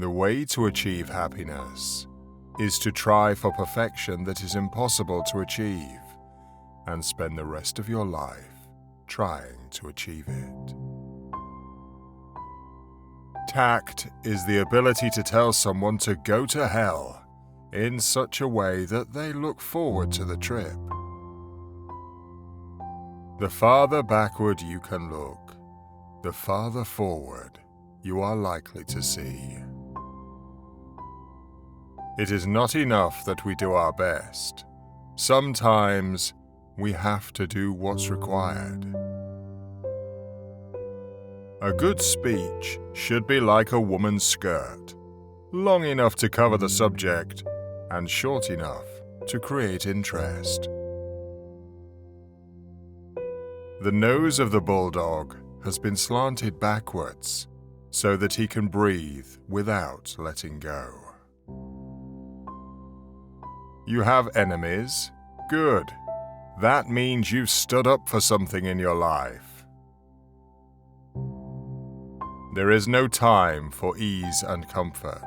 The way to achieve happiness is to try for perfection that is impossible to achieve and spend the rest of your life trying to achieve it. Tact is the ability to tell someone to go to hell in such a way that they look forward to the trip. The farther backward you can look, the farther forward you are likely to see. It is not enough that we do our best. Sometimes we have to do what's required. A good speech should be like a woman's skirt, long enough to cover the subject and short enough to create interest. The nose of the bulldog has been slanted backwards so that he can breathe without letting go. You have enemies? Good. That means you've stood up for something in your life. There is no time for ease and comfort.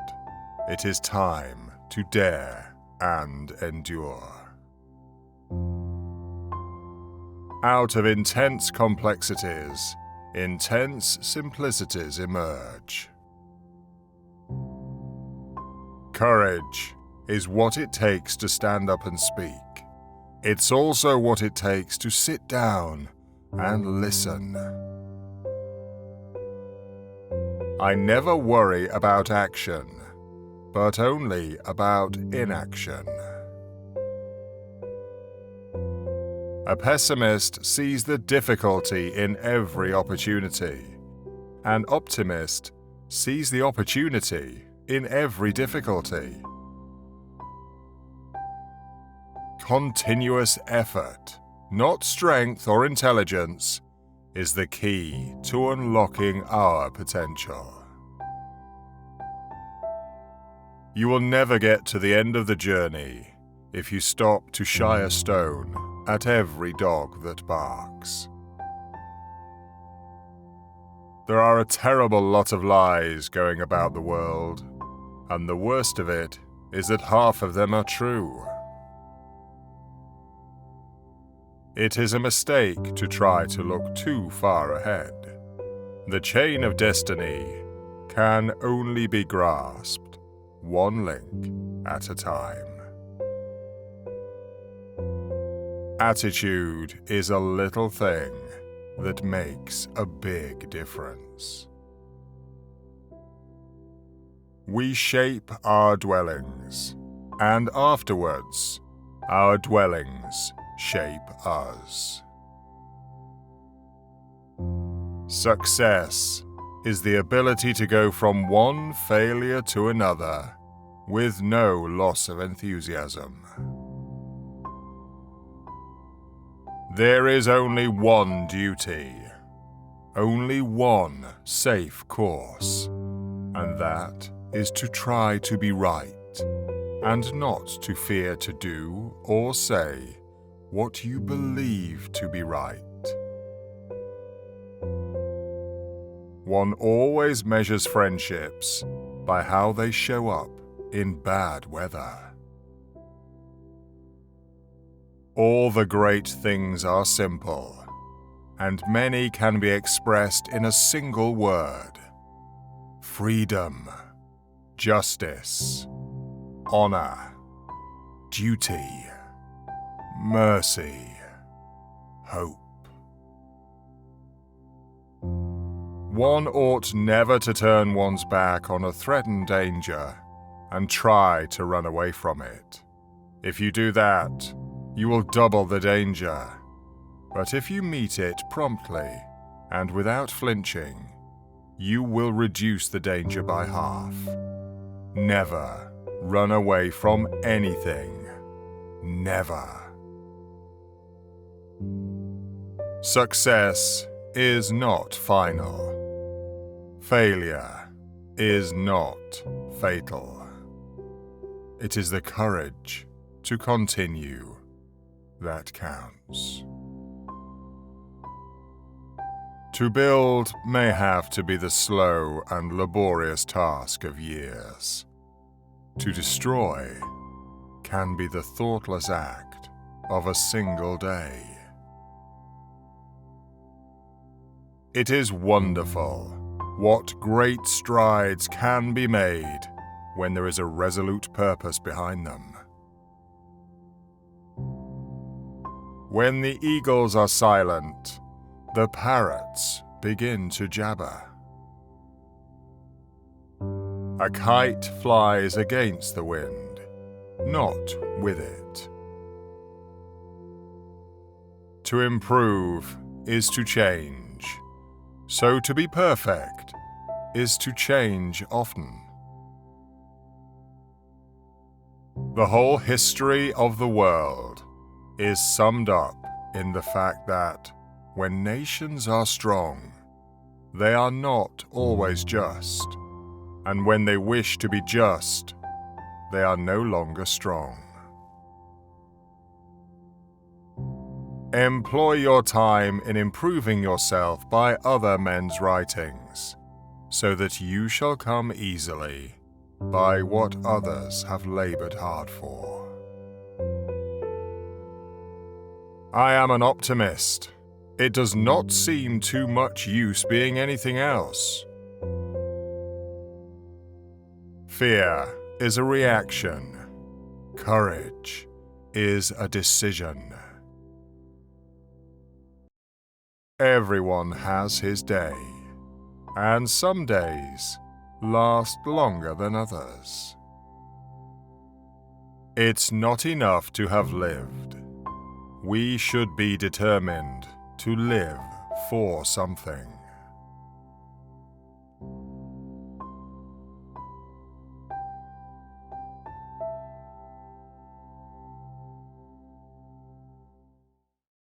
It is time to dare and endure. Out of intense complexities, intense simplicities emerge. Courage is what it takes to stand up and speak. It's also what it takes to sit down and listen. I never worry about action, but only about inaction. A pessimist sees the difficulty in every opportunity. An optimist sees the opportunity in every difficulty. Continuous effort, not strength or intelligence, is the key to unlocking our potential. You will never get to the end of the journey if you stop to shy a stone at every dog that barks. There are a terrible lot of lies going about the world, and the worst of it is that half of them are true. It is a mistake to try to look too far ahead. The chain of destiny can only be grasped one link at a time. Attitude is a little thing that makes a big difference. We shape our dwellings, and afterwards, our dwellings shape us. Success is the ability to go from one failure to another with no loss of enthusiasm. There is only one duty, only one safe course, and that is to try to be right, and not to fear to do or say what you believe to be right. One always measures friendships by how they show up in bad weather. All the great things are simple, and many can be expressed in a single word: freedom, justice, honor, duty, mercy, hope. One ought never to turn one's back on a threatened danger and try to run away from it. If you do that, you will double the danger. But if you meet it promptly and without flinching, you will reduce the danger by half. Never run away from anything. Never. Success is not final. Failure is not fatal. It is the courage to continue that counts. To build may have to be the slow and laborious task of years. To destroy can be the thoughtless act of a single day. It is wonderful what great strides can be made when there is a resolute purpose behind them. When the eagles are silent, the parrots begin to jabber. A kite flies against the wind, not with it. To improve is to change, so to be perfect is to change often. The whole history of the world is summed up in the fact that when nations are strong, they are not always just, and when they wish to be just, they are no longer strong. Employ your time in improving yourself by other men's writings, so that you shall come easily by what others have labored hard for. I am an optimist. It does not seem too much use being anything else. Fear is a reaction. Courage is a decision. Everyone has his day, and some days last longer than others. It's not enough to have lived. We should be determined to live for something.